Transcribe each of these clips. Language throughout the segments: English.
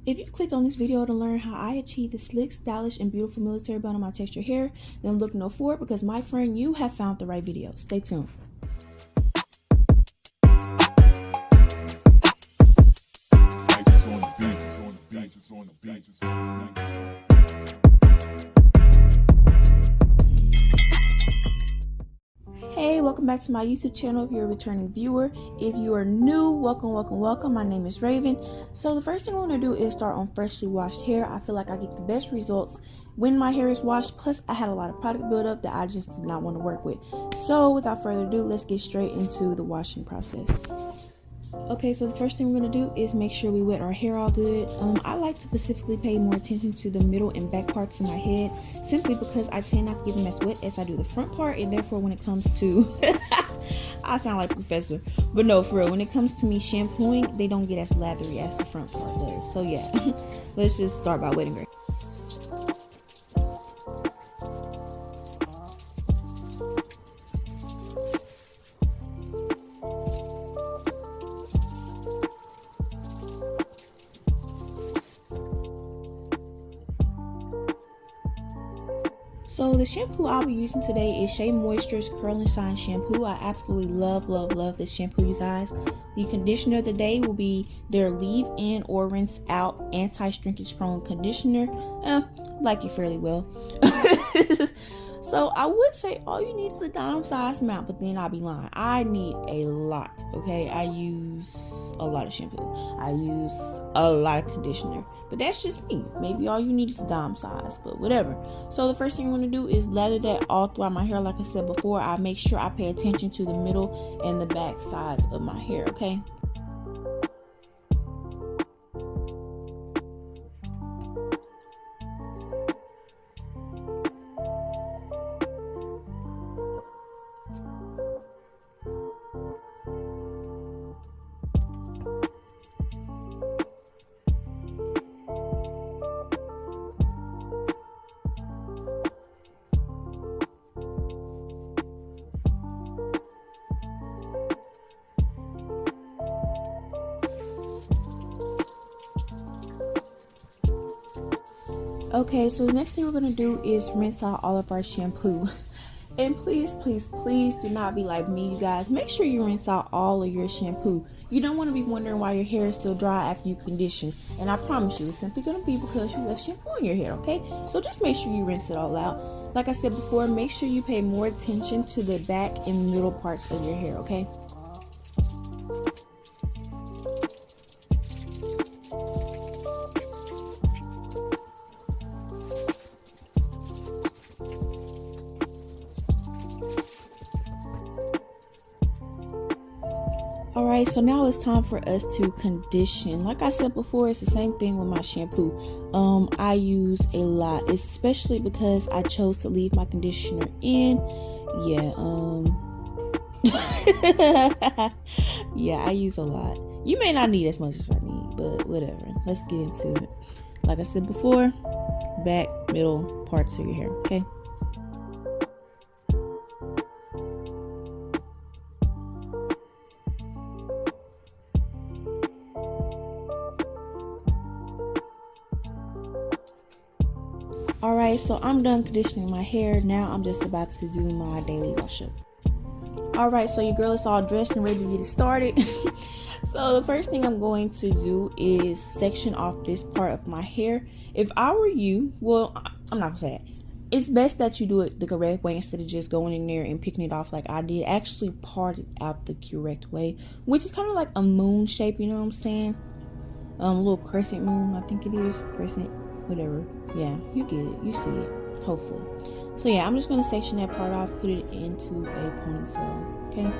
If you clicked on this video to learn how I achieve the slick, stylish, and beautiful military bun on my textured hair, then look no further because my friend, you have found the right video. Stay tuned. Hey, welcome back to my YouTube channel if you're a returning viewer. If you are new, welcome. My name is Raven. So the first thing I want to do is start on freshly washed hair. I feel like I get the best results when my hair is washed. Plus, I had a lot of product buildup that I just did not want to work with. So without further ado, let's get straight into the washing process. Okay, so the first thing we're going to do is make sure we wet our hair all good. I like to specifically pay more attention to the middle and back parts of my head, simply because I tend not to get them as wet as I do the front part, and therefore when it comes to, I sound like professor, but no, for real, when it comes to me shampooing, they don't get as lathery as the front part does. So yeah, let's just start by wetting her. So the shampoo I'll be using today is Shea Moisture's Curl and Shine shampoo. I absolutely love this shampoo, you guys. The conditioner of the day will be their leave-in or rinse out anti-shrinkage prone conditioner. Like it fairly well. So I would say all you need is a dime size amount, but then I'll be lying. I need a lot, okay? I use a lot of shampoo. I use a lot of conditioner, but that's just me. Maybe all you need is a dime size, but whatever. So the first thing I'm going to do is lather that all throughout my hair. Like I said before, I make sure I pay attention to the middle and the back sides of my hair, okay? Okay, so the next thing we're going to do is rinse out all of our shampoo. And please do not be like me, you guys. Make sure you rinse out all of your shampoo. You don't want to be wondering why your hair is still dry after you condition. And I promise you, it's simply going to be because you left shampoo in your hair, okay? So just make sure you rinse it all out. Like I said before, make sure you pay more attention to the back and middle parts of your hair, okay? Alright, so now it's time for us to condition. Like I said before, it's the same thing with my shampoo. I use a lot, especially because I chose to leave my conditioner in. Yeah, yeah, I use a lot. You may not need as much as I need, but whatever. Let's get into it. Like I said before, back, middle, parts of your hair, okay? Alright, so I'm done conditioning my hair. Now I'm just about to do my daily wash up. Alright, so your girl is all dressed and ready to get it started. So the first thing I'm going to do is section off this part of my hair. If I were you, well, I'm not gonna say that. It's best that you do it the correct way instead of just going in there and picking it off like I did. Actually part it out the correct way, which is kind of like a moon shape, you know what I'm saying? A little crescent moon, I think it is. Crescent, whatever. Yeah, you get it, you see it, hopefully. So yeah, I'm just going to section that part off, put it into a ponytail, okay?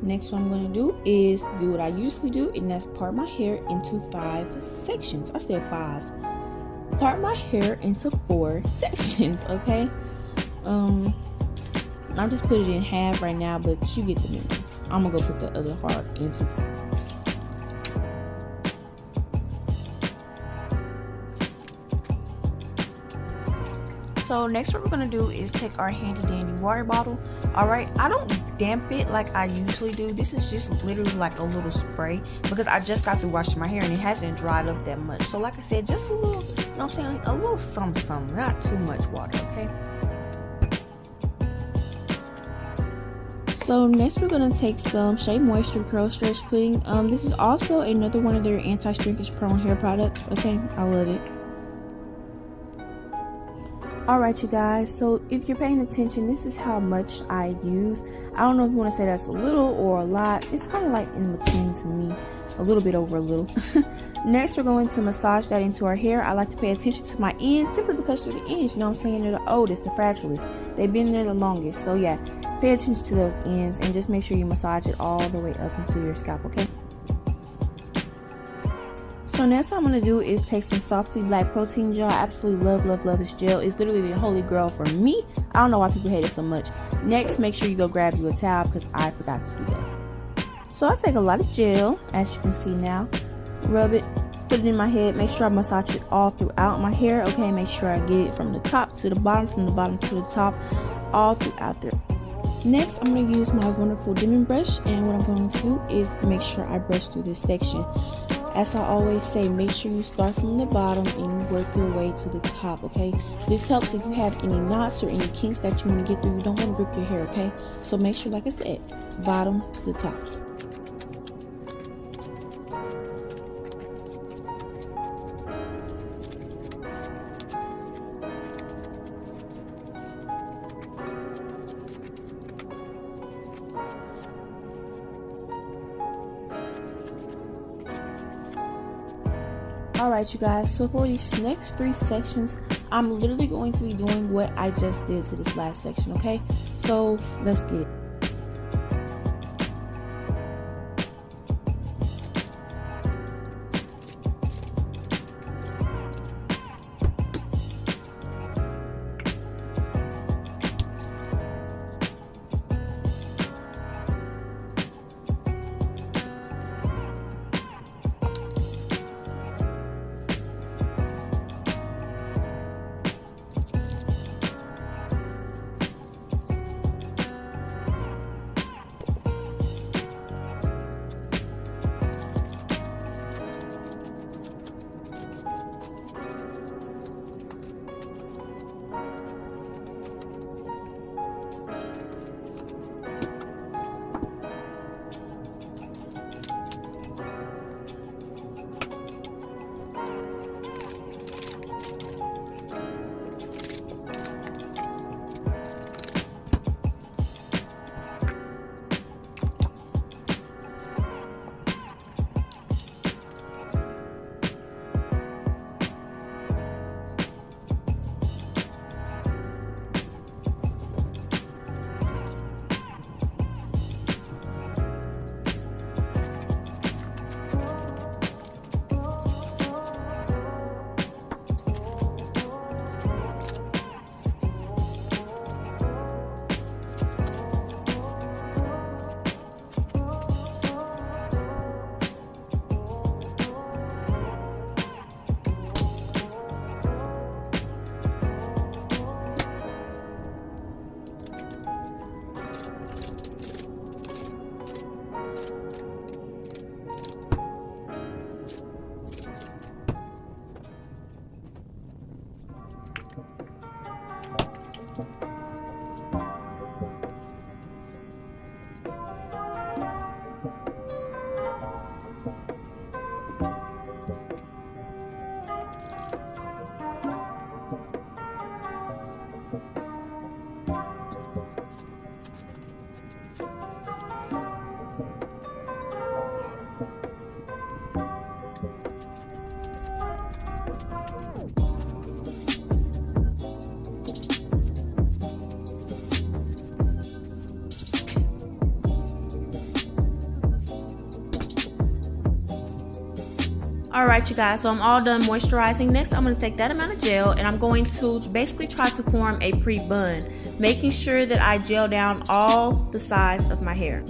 Next what I'm going to do is do what I usually do, and that's part my hair into 5 sections. I said 5. Part my hair into 4 sections, okay? I'm just putting it in half right now, but you get the meaning. I'm going to go put the other part into So next what we're going to do is take our handy dandy water bottle. Alright, I don't damp it like I usually do. This is just literally like a little spray because I just got through washing my hair and it hasn't dried up that much. So like I said, just a little, you know what I'm saying, like a little something, not too much water, okay? So next we're going to take some Shea Moisture Curl Stretch Pudding. This is also another one of their anti-shrinkage prone hair products, okay? I love it. Alright you guys, so if you're paying attention, this is how much I use. I don't know if you want to say that's a little or a lot. It's kind of like in between to me, a little bit over a little. Next we're going to massage that into our hair. I like to pay attention to my ends simply because they're the ends, you know what I'm saying? They're the oldest, the fragilest. They've been there the longest. So yeah, pay attention to those ends and just make sure you massage it all the way up into your scalp, okay? So next what I'm going to do is take some Softy Black Protein Gel. I absolutely love this gel. It's literally the holy grail for me. I don't know why people hate it so much. Next, make sure you go grab you a towel because I forgot to do that. So I take a lot of gel, as you can see now. Rub it, put it in my head. Make sure I massage it all throughout my hair. Okay, make sure I get it from the top to the bottom, from the bottom to the top, all throughout there. Next, I'm going to use my wonderful dimming brush, and what I'm going to do is make sure I brush through this section. As I always say, make sure you start from the bottom and you work your way to the top, okay? This helps if you have any knots or any kinks that you want to get through. You don't want to rip your hair, okay? So make sure, like I said, bottom to the top. Alright you guys, so for these next 3 sections, I'm literally going to be doing what I just did to this last section, okay? So let's get it. Alright you guys, so I'm all done moisturizing. Next I'm going to take that amount of gel and I'm going to basically try to form a pre-bun, making sure that I gel down all the sides of my hair.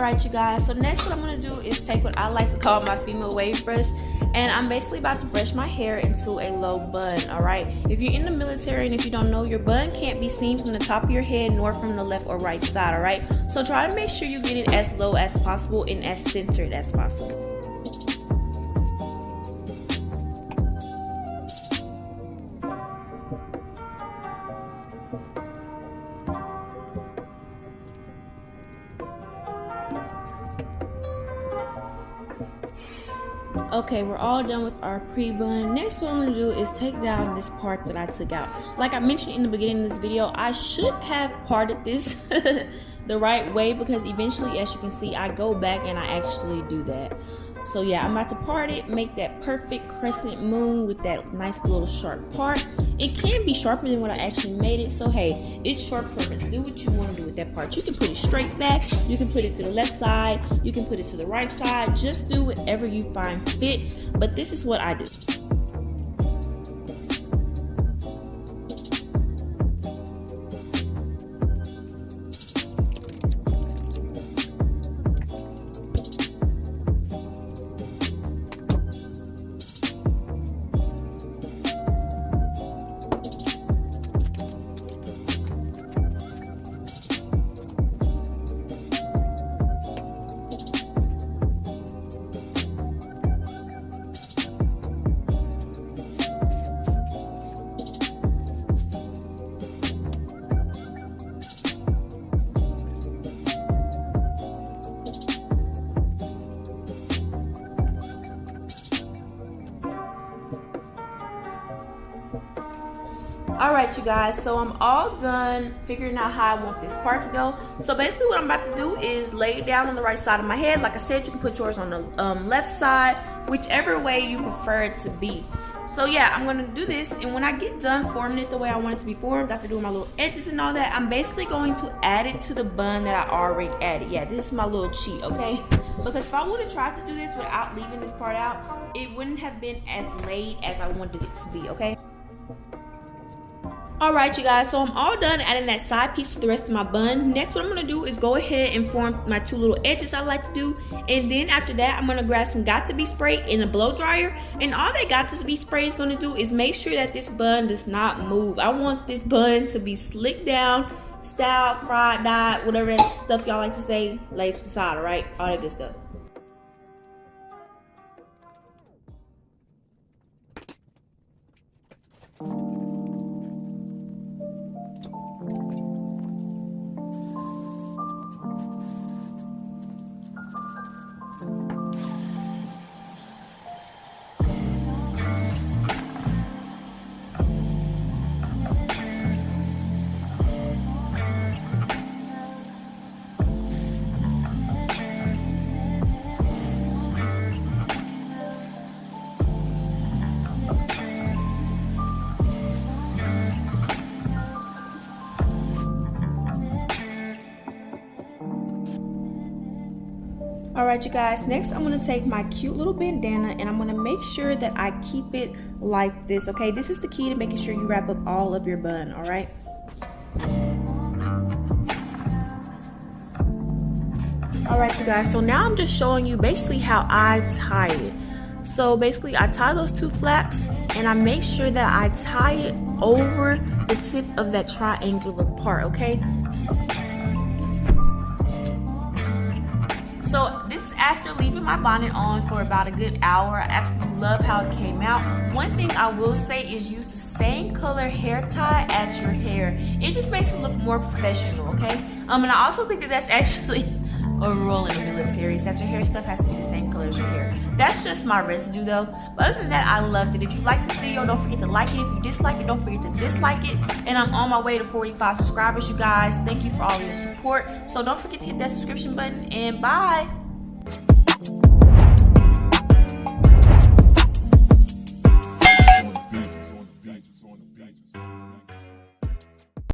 Alright you guys, so next what I'm going to do is take what I like to call my female wave brush, and I'm basically about to brush my hair into a low bun. Alright, if you're in the military and if you don't know, your bun can't be seen from the top of your head nor from the left or right side. Alright, so try to make sure you get it as low as possible and as centered as possible. Okay, we're all done with our pre-bun. Next what I'm going to do is take down this part that I took out. Like I mentioned in the beginning of this video, I should have parted this the right way, because eventually, as you can see, I go back and I actually do that. So yeah, I'm about to part it, make that perfect crescent moon with that nice little sharp part. It can be sharper than what I actually made it, so hey, it's sharp perfect. Do what you want to do with that part. You can put it straight back, you can put it to the left side, you can put it to the right side. Just do whatever you find fit, but this is what I do. Alright you guys, so I'm all done figuring out how I want this part to go. So basically what I'm about to do is lay it down on the right side of my head. Like I said, you can put yours on the left side, whichever way you prefer it to be. So yeah, I'm going to do this, and when I get done forming it the way I want it to be formed, after doing my little edges and all that, I'm basically going to add it to the bun that I already added. Yeah, this is my little cheat, okay? Because if I would have tried to do this without leaving this part out, it wouldn't have been as laid as I wanted it to be, okay? Alright you guys, so I'm all done adding that side piece to the rest of my bun. Next what I'm going to do is go ahead and form my two little edges I like to do. And then after that, I'm going to grab some Got2b spray in a blow dryer. And all that Got2b spray is going to do is make sure that this bun does not move. I want this bun to be slicked down, styled, fried, dyed, whatever that stuff y'all like to say, laid to the side, alright? All that good stuff. Alright you guys, next I'm going to take my cute little bandana and I'm going to make sure that I keep it like this, okay? This is the key to making sure you wrap up all of your bun, alright? Alright you guys, so now I'm just showing you basically how I tie it. So basically I tie those two flaps and I make sure that I tie it over the tip of that triangular part, okay? So this is after leaving my bonnet on for about a good hour. I absolutely love how it came out. One thing I will say is use the same color hair tie as your hair. It just makes it look more professional, okay? And I also think that that's actually a rule in the military, is that your hair stuff has to be the same color as your hair. That's just my residue though. But other than that, I loved it. If you like this video, don't forget to like it. If you dislike it, don't forget to dislike it. And I'm on my way to 45 subscribers, you guys. Thank you for all your support. So don't forget to hit that subscription button, and bye.